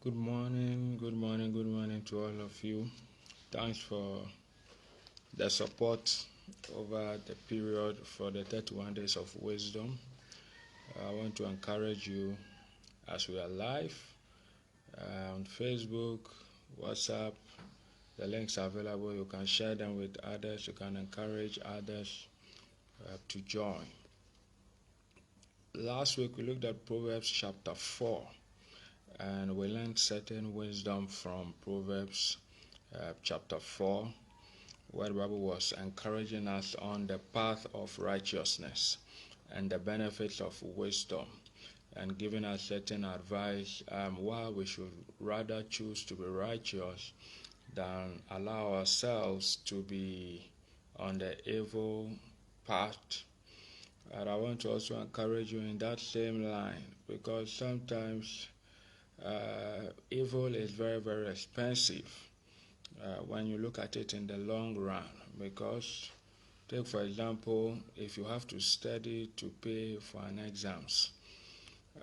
Good morning to all of you. Thanks for the support over the period for the 31 days of wisdom. I want to encourage you as we are live on Facebook, WhatsApp. The links are available. You can share them with others. You can encourage others to join. Last week we looked at Proverbs chapter 4. And we learned certain wisdom from Proverbs chapter 4, where the Bible was encouraging us on the path of righteousness and the benefits of wisdom, and giving us certain advice why we should rather choose to be righteous than allow ourselves to be on the evil path. And I want to also encourage you in that same line, because sometimes evil is very, very expensive when you look at it in the long run. Because, take for example, if you have to study to pay for an exams,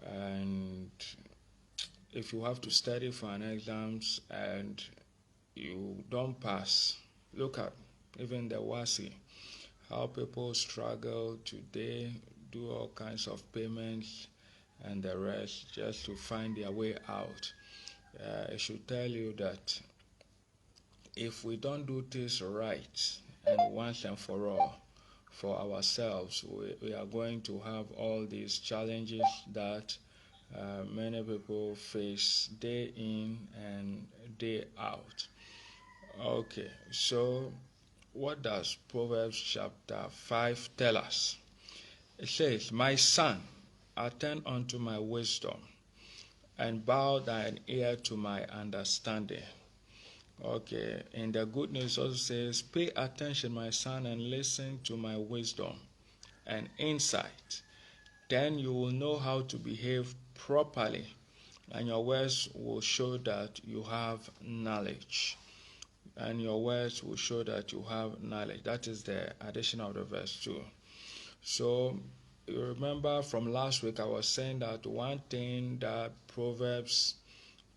and if you have to study for an exams and you don't pass, look at even the WASI, how people struggle today, do all kinds of payments and the rest just to find their way out. It should tell you that if we don't do this right and once and for all for ourselves, we are going to have all these challenges that many people face day in and day out. Okay, so what does Proverbs chapter 5 tell us? It says, "My son, attend unto my wisdom, and bow thine ear to my understanding." Okay, in the Good News also says, "Pay attention, my son, and listen to my wisdom and insight. Then you will know how to behave properly, and your words will show that you have knowledge." And your words will show that you have knowledge. That is the addition of the verse 2. So, you remember from last week I was saying that one thing that Proverbs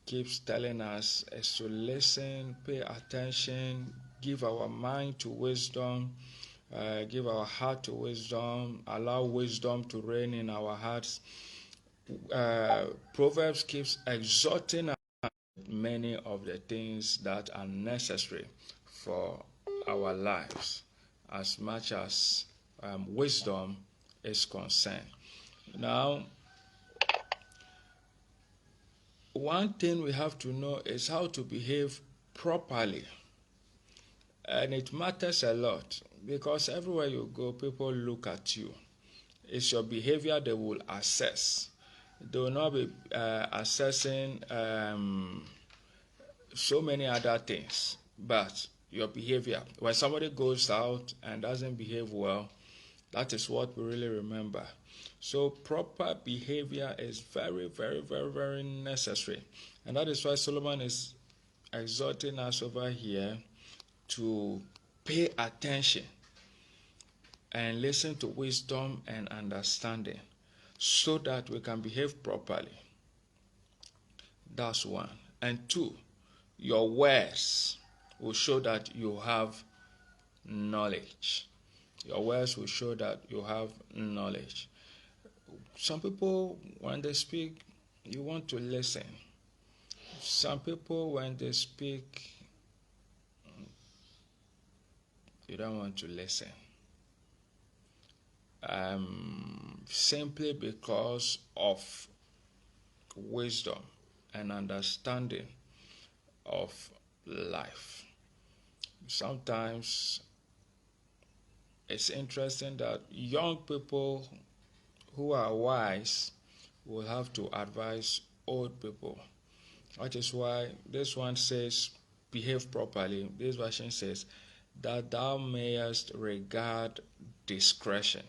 keeps telling us is to listen, pay attention, give our mind to wisdom, give our heart to wisdom, allow wisdom to reign in our hearts. Proverbs keeps exhorting us many of the things that are necessary for our lives, as much as wisdom is concerned. Now, one thing we have to know is how to behave properly. And it matters a lot, because everywhere you go, people look at you. It's your behavior they will assess. They will not be assessing so many other things, but your behavior. When somebody goes out and doesn't behave well, that is what we really remember. So proper behavior is very, very, very, very necessary. And that is why Solomon is exhorting us over here to pay attention and listen to wisdom and understanding so that we can behave properly. That's one. And two, your words will show that you have knowledge. Your words will show that you have knowledge. Some people, when they speak, you want to listen. Some people, when they speak, you don't want to listen. Simply because of wisdom and understanding of life. Sometimes it's interesting that young people who are wise will have to advise old people. That is why this one says, behave properly. This version says, that thou mayest regard discretion.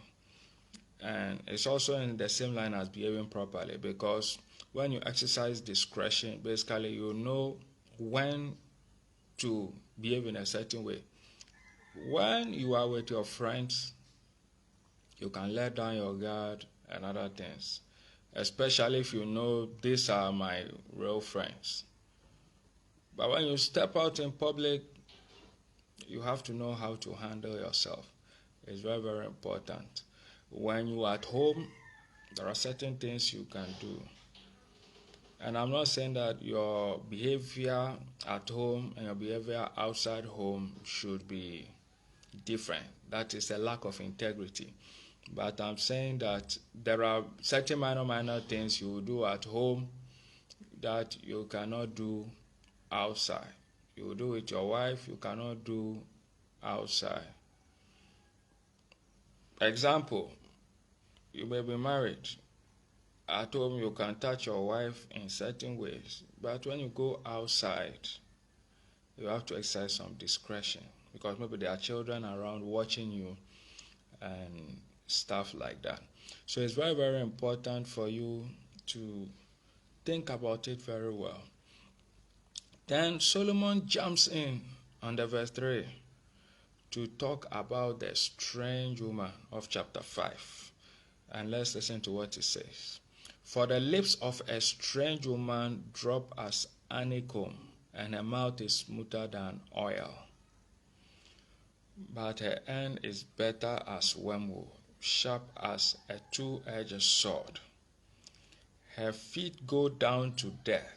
And it's also in the same line as behaving properly, because when you exercise discretion, basically you know when to behave in a certain way. When you are with your friends, you can let down your guard and other things, especially if you know these are my real friends. But when you step out in public, you have to know how to handle yourself. It's very, very important. When you are at home, there are certain things you can do. And I'm not saying that your behavior at home and your behavior outside home should be different. That is a lack of integrity. But I'm saying that there are certain minor things you do at home that you cannot do outside. You do with your wife, you cannot do outside. Example, you may be married. At home, you can touch your wife in certain ways, but when you go outside, you have to exercise some discretion because maybe there are children around watching you and stuff like that. So it's very, very important for you to think about it very well. Then Solomon jumps in on the verse 3 to talk about the strange woman of chapter 5. And let's listen to what it says. For the lips of a strange woman drop as honeycomb, and her mouth is smoother than oil. But her end is better as wormwood, sharp as a two-edged sword. Her feet go down to death,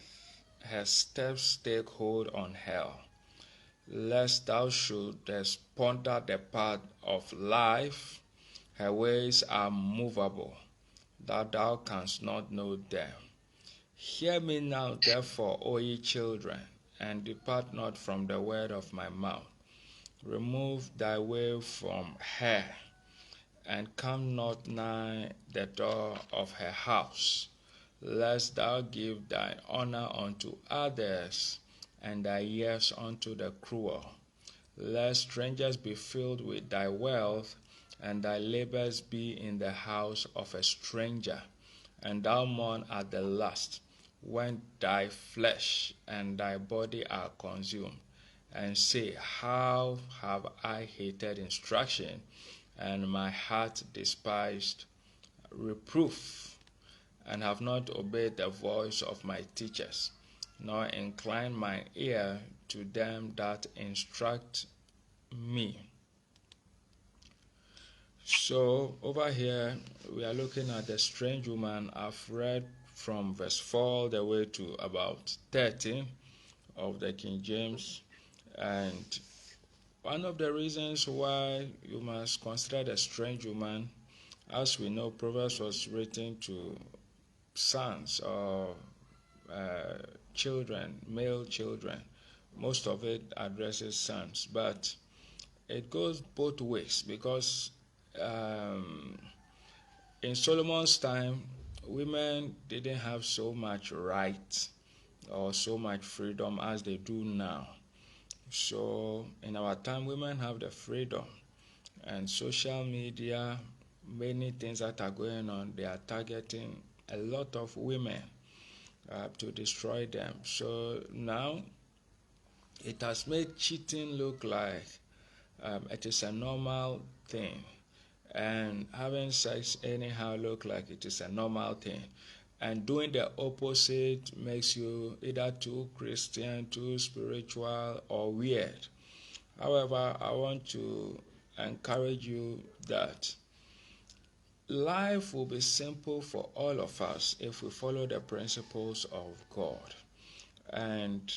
her steps take hold on hell. Lest thou shouldest ponder the path of life, her ways are movable, that thou canst not know them. Hear me now, therefore, O ye children, and depart not from the word of my mouth. Remove thy way from her, and come not nigh the door of her house, lest thou give thine honor unto others, and thy years unto the cruel. Lest strangers be filled with thy wealth, and thy labors be in the house of a stranger, and thou mourn at the last, when thy flesh and thy body are consumed, and say, how have I hated instruction, and my heart despised reproof, and have not obeyed the voice of my teachers, nor inclined my ear to them that instruct me. So over here we are looking at the strange woman. I've read from verse 4 all the way to about 13 of the King James, and one of the reasons why you must consider the strange woman, as we know, Proverbs was written to sons or children, male children. Most of it addresses sons, but it goes both ways because in Solomon's time, women didn't have so much right or so much freedom as they do now. So in our time, women have the freedom, and social media, many things that are going on, they are targeting a lot of women to destroy them. So now it has made cheating look like it is a normal thing, and having sex anyhow look like it is a normal thing, and doing the opposite makes you either too Christian, too spiritual, or weird. However, I want to encourage you that life will be simple for all of us if we follow the principles of God. And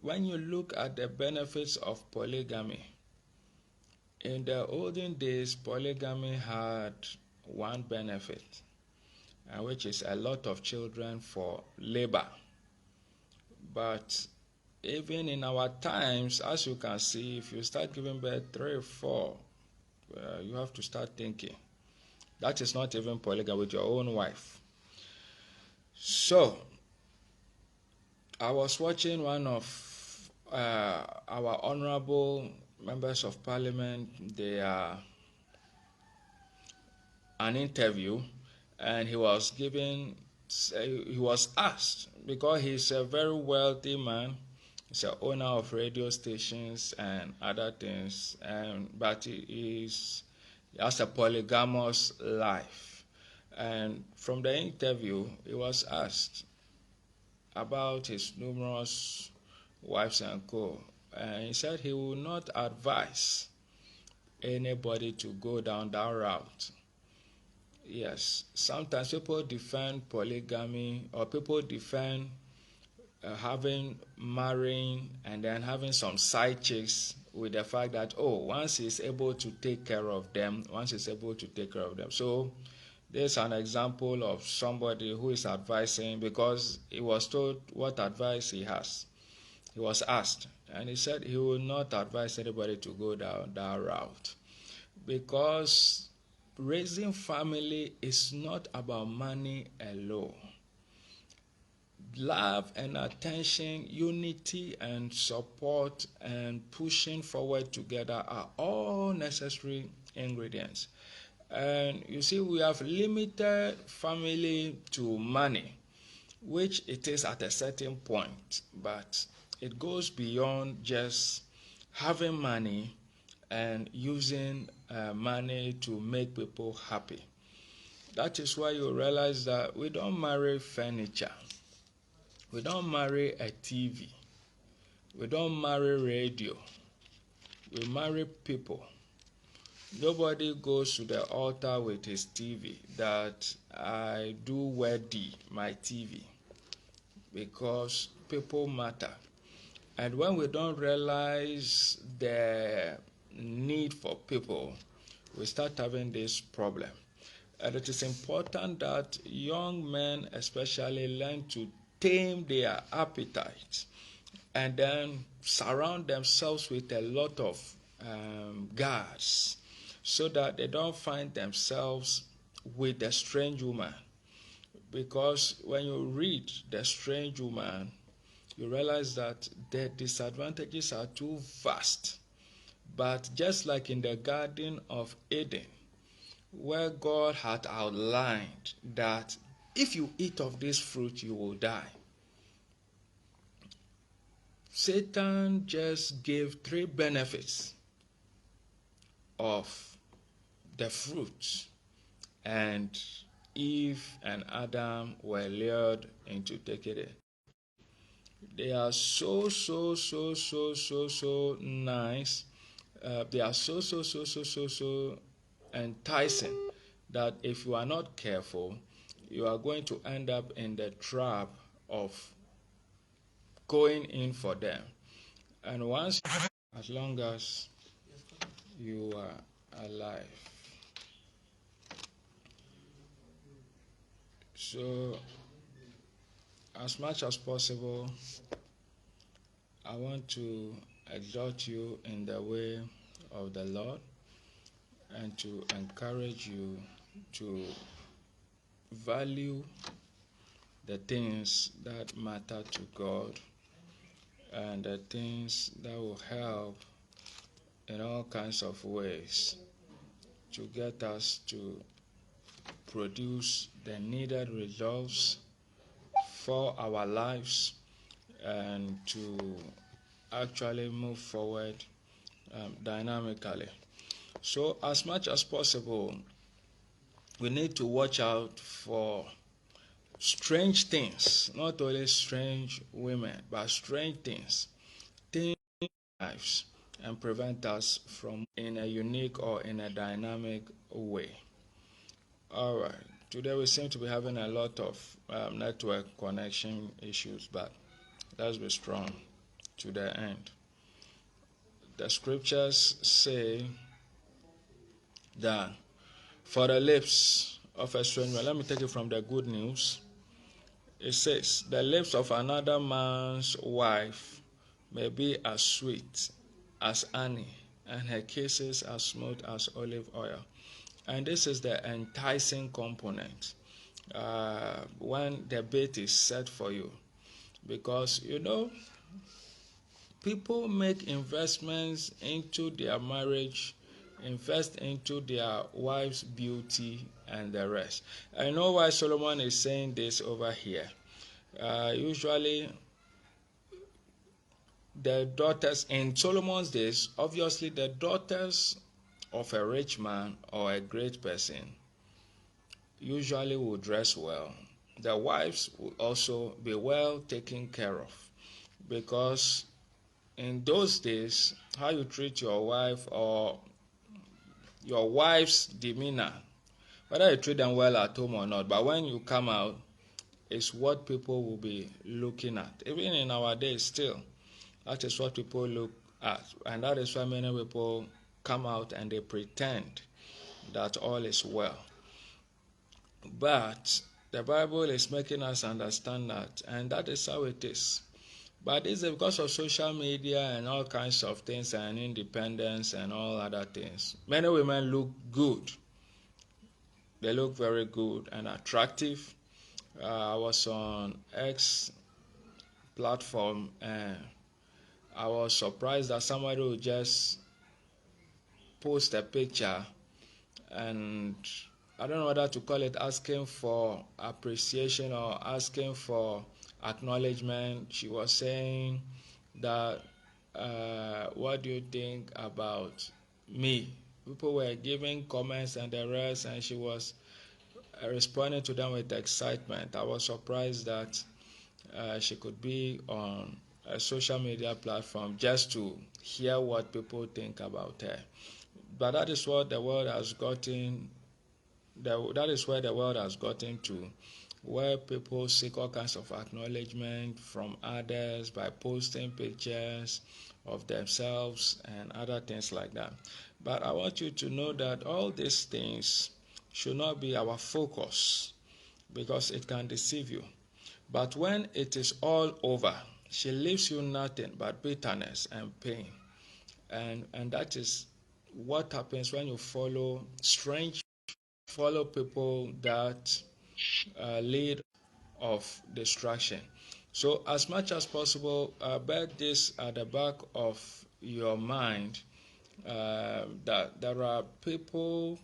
when you look at the benefits of polygamy, in the olden days, polygamy had one benefit, which is a lot of children for labor. But even in our times, as you can see, if you start giving birth 3 or 4, you have to start thinking. That is not even polygamy with your own wife. So, I was watching one of our honorable members of parliament, they are an interview, and he was asked, because he's a very wealthy man, he's an owner of radio stations and other things, but he has a polygamous life. And from the interview, he was asked about his numerous wives and co. And he said he will not advise anybody to go down that route. Yes, sometimes people defend polygamy, or people defend marrying and then having some side chicks with the fact that, oh, once he's able to take care of them, So there's an example of somebody who is advising because he was told what advice he has. He was asked, and he said he will not advise anybody to go down that route because raising family is not about money alone. Love and attention, unity and support and pushing forward together are all necessary ingredients. And you see, we have limited family to money, which it is at a certain point, but it goes beyond just having money and using money to make people happy. That is why you realize that we don't marry furniture. We don't marry a TV. We don't marry radio. We marry people. Nobody goes to the altar with his TV that I do worthy my TV, because people matter. And when we don't realize the need for people, we start having this problem. And it is important that young men especially learn to tame their appetite and then surround themselves with a lot of guards so that they don't find themselves with a strange woman. Because when you read The Strange Woman, you realize that the disadvantages are too vast. But just like in the Garden of Eden, where God had outlined that if you eat of this fruit, you will die, Satan just gave 3 benefits of the fruit, and Eve and Adam were lured into taking it. They are so nice. They are so enticing that if you are not careful, you are going to end up in the trap of going in for them. And once, as long as you are alive. So, as much as possible, I want to exhort you in the way of the Lord and to encourage you to value the things that matter to God and the things that will help in all kinds of ways to get us to produce the needed results for our lives and to actually move forward dynamically. So as much as possible, we need to watch out for strange things, not only strange women, but strange things in lives, and prevent us from in a unique or in a dynamic way. All right. Today we seem to be having a lot of network connection issues, but let's be strong to the end. The scriptures say that for the lips of a stranger, let me take it from the Good News. It says, the lips of another man's wife may be as sweet as honey, and her kisses as smooth as olive oil. And this is the enticing component when the bait is set for you. Because, people make investments into their marriage, invest into their wife's beauty and the rest. I know why Solomon is saying this over here. Usually, the daughters in Solomon's days, obviously the daughters of a rich man or a great person usually will dress well. The wives will also be well taken care of, because in those days, how you treat your wife or your wife's demeanor, whether you treat them well at home or not, but when you come out, it's what people will be looking at. Even in our days still, that is what people look at. And that is why many people come out and they pretend that all is well. But the Bible is making us understand that, and that is how it is. But it's because of social media and all kinds of things and independence and all other things. Many women look good. They look very good and attractive. I was on X platform and I was surprised that somebody would just post a picture and I don't know whether to call it asking for appreciation or asking for acknowledgement. She was saying that, what do you think about me? People were giving comments and the rest, and she was responding to them with excitement. I was surprised that she could be on a social media platform just to hear what people think about her. But that is what the world has gotten. That is where the world has gotten to, where people seek all kinds of acknowledgement from others by posting pictures of themselves and other things like that. But I want you to know that all these things should not be our focus because it can deceive you. But when it is all over, she leaves you nothing but bitterness and pain. And that is what happens when you follow people that lead of destruction. So as much as possible, bear this at the back of your mind, that there are people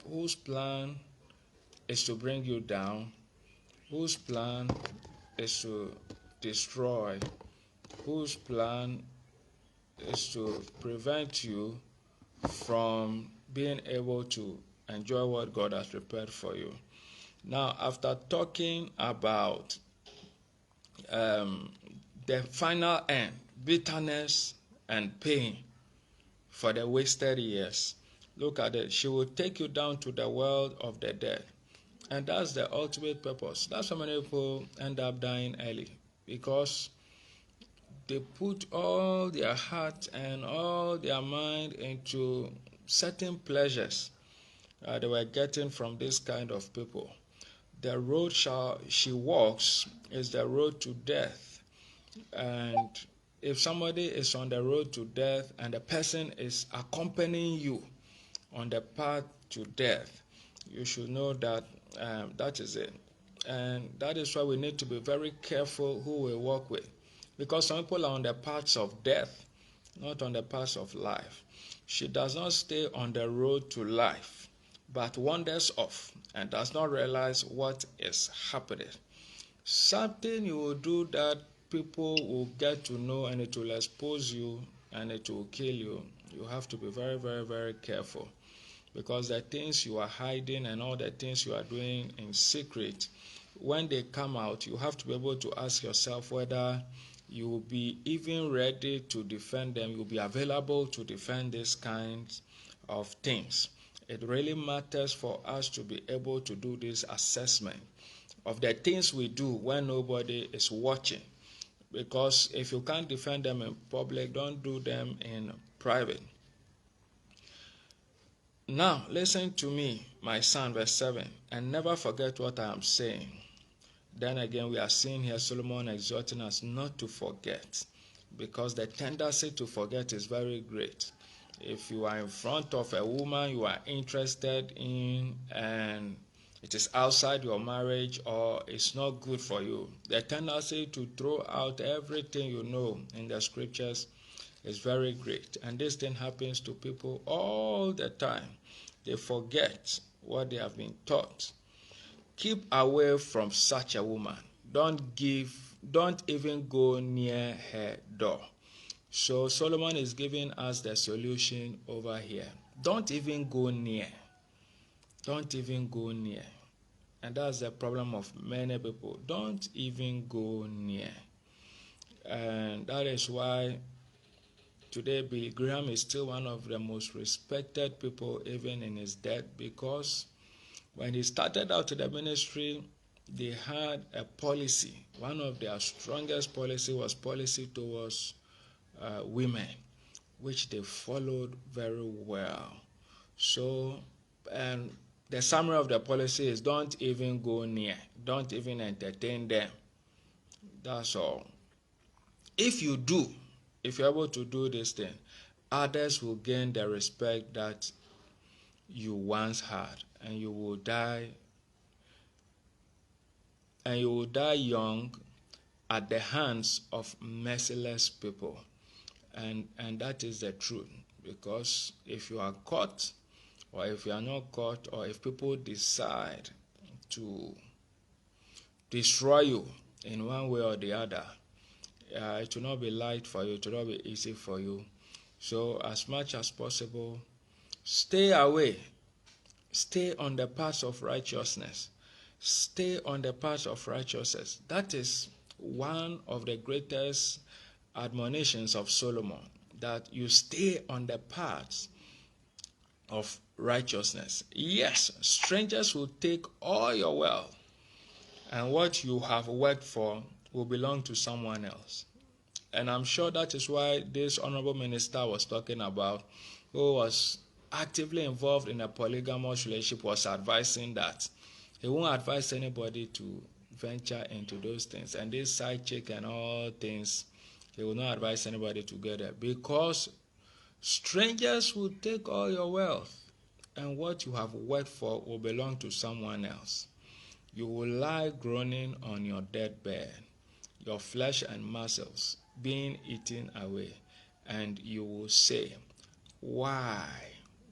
whose plan is to bring you down, whose plan is to destroy, whose plan is to prevent you from being able to enjoy what God has prepared for you. Now, after talking about the final end, bitterness and pain for the wasted years, look at it. She will take you down to the world of the dead. And that's the ultimate purpose. That's why many people end up dying early, because they put all their heart and all their mind into certain pleasures they were getting from this kind of people. The road she walks is the road to death. And if somebody is on the road to death and the person is accompanying you on the path to death, you should know that that is it. And that is why we need to be very careful who we walk with. Because some people are on the paths of death, not on the paths of life. She does not stay on the road to life, but wanders off and does not realize what is happening. Something you will do that people will get to know, and it will expose you and it will kill you. You have to be very, very, very careful, because the things you are hiding and all the things you are doing in secret, when they come out, you have to be able to ask yourself whether you will be even ready to defend them. You'll be available to defend these kinds of things. It really matters for us to be able to do this assessment of the things we do when nobody is watching. Because if you can't defend them in public, don't do them in private. Now, listen to me, my son, verse 7, and never forget what I am saying. Then again, we are seeing here Solomon exhorting us not to forget, because the tendency to forget is very great. If you are in front of a woman you are interested in and it is outside your marriage or it's not good for you, the tendency to throw out everything you know in the scriptures is very great. And this thing happens to people all the time. They forget what they have been taught. Keep away from such a woman. Don't even go near her door. So Solomon is giving us the solution over here. Don't even go near. Don't even go near. And that's the problem of many people. Don't even go near. And that is why today Billy Graham is still one of the most respected people even in his death, because when he started out in the ministry, they had a policy. One of their strongest policy was policy towards women, which they followed very well. So, and the summary of the policy is don't even go near, don't even entertain them. That's all. If you do, if you're able to do this thing, others will gain the respect that you once had, and you will die young at the hands of merciless people. And that is the truth, because if you are caught, or if you are not caught, or if people decide to destroy you in one way or the other, it will not be light for you, it will not be easy for you. So as much as possible, stay away. Stay on the path of righteousness. Stay on the path of righteousness. That is one of the greatest admonitions of Solomon, that you stay on the path of righteousness. Yes, strangers will take all your wealth, and what you have worked for will belong to someone else. And I'm sure that is why this honorable minister was talking about, who was actively involved in a polygamous relationship, was advising that he won't advise anybody to venture into those things. And this side chick and all things, he will not advise anybody to get it, because strangers will take all your wealth, and what you have worked for will belong to someone else. You will lie groaning on your deathbed, your flesh and muscles being eaten away, and you will say, why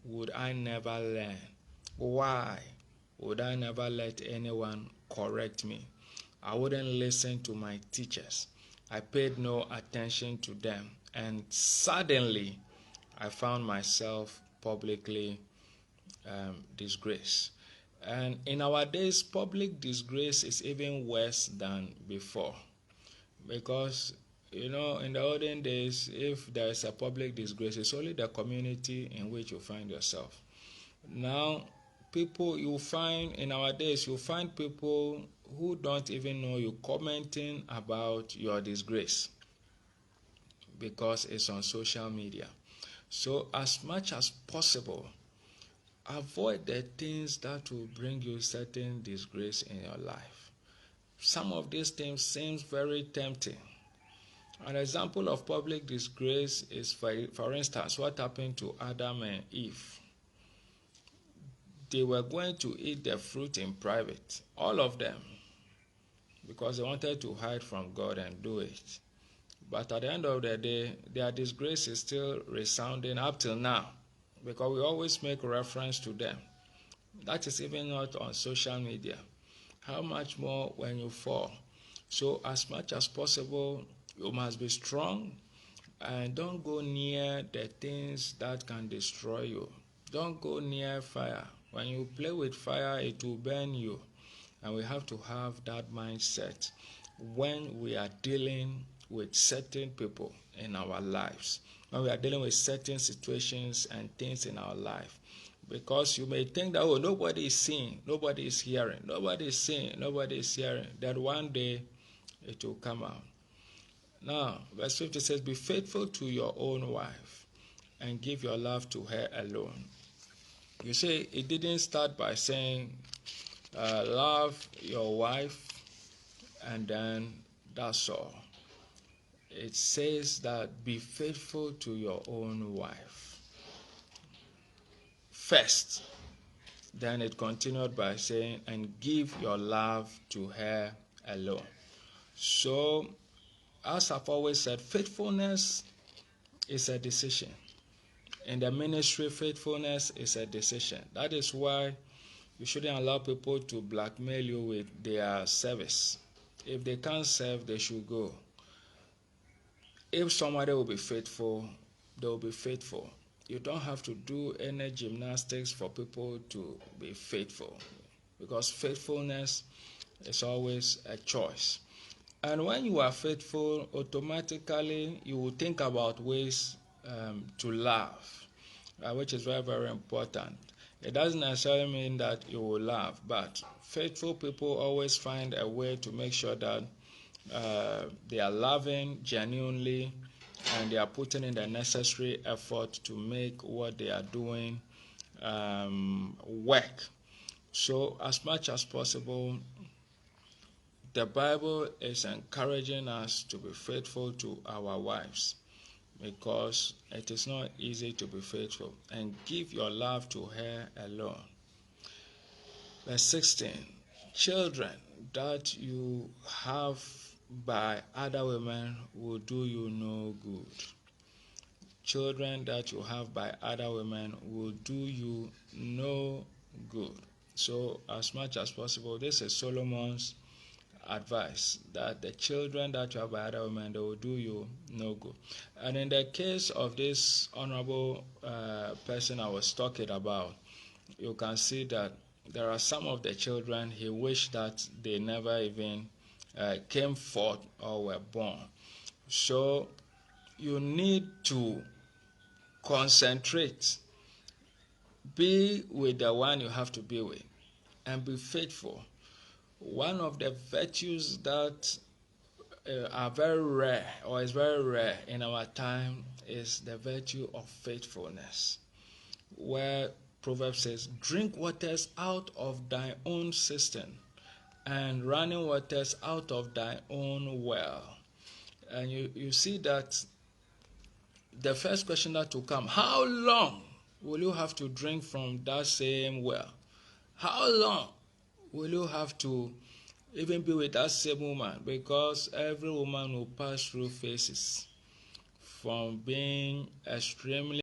would I never learn? Why would I never let anyone correct me? I wouldn't listen to my teachers. I paid no attention to them, and suddenly I found myself publicly disgraced. And in our days, public disgrace is even worse than before, because in the olden days, if there is a public disgrace, it's only the community in which you find yourself. Now, in our days, you find people who don't even know you commenting about your disgrace, because it's on social media. So as much as possible, avoid the things that will bring you certain disgrace in your life. Some of these things seem very tempting. An example of public disgrace is, for instance, what happened to Adam and Eve. They were going to eat the fruit in private, all of them, because they wanted to hide from God and do it. But at the end of the day, their disgrace is still resounding up till now, because we always make reference to them. That is even not on social media. How much more when you fall? So as much as possible, you must be strong, and don't go near the things that can destroy you. Don't go near fire. When you play with fire, it will burn you. And we have to have that mindset when we are dealing with certain people in our lives, when we are dealing with certain situations and things in our life. Because you may think that, nobody is seeing, nobody is hearing, nobody is seeing, nobody is hearing. That one day it will come out. Now, verse 50 says, be faithful to your own wife and give your love to her alone. You see, it didn't start by saying, love your wife, and then that's all. It says that be faithful to your own wife first. Then it continued by saying, and give your love to her alone. So, as I've always said, faithfulness is a decision. In the ministry, faithfulness is a decision. That is why you shouldn't allow people to blackmail you with their service. If they can't serve, they should go. If somebody will be faithful, they will be faithful. You don't have to do any gymnastics for people to be faithful, because faithfulness is always a choice. And when you are faithful, automatically you will think about ways to love, which is very, very important. It doesn't necessarily mean that you will love, but faithful people always find a way to make sure that they are loving genuinely, and they are putting in the necessary effort to make what they are doing work. So as much as possible, the Bible is encouraging us to be faithful to our wives, because it is not easy to be faithful, and give your love to her alone. Verse 16, children that you have by other women will do you no good. Children that you have by other women will do you no good. So as much as possible, this is Solomon's advice, that the children that you have by other women, they will do you no good. And in the case of this honorable person I was talking about, you can see that there are some of the children he wished that they never even came forth or were born. So you need to concentrate, be with the one you have to be with, and be faithful. One of the virtues that are very rare, or is very rare in our time, is the virtue of faithfulness, where Proverbs says, drink waters out of thy own cistern, and running waters out of thy own well. And you see that the first question that will come, how long will you have to drink from that same well? How long will you have to even be with that same woman? Because every woman will pass through phases, from being extremely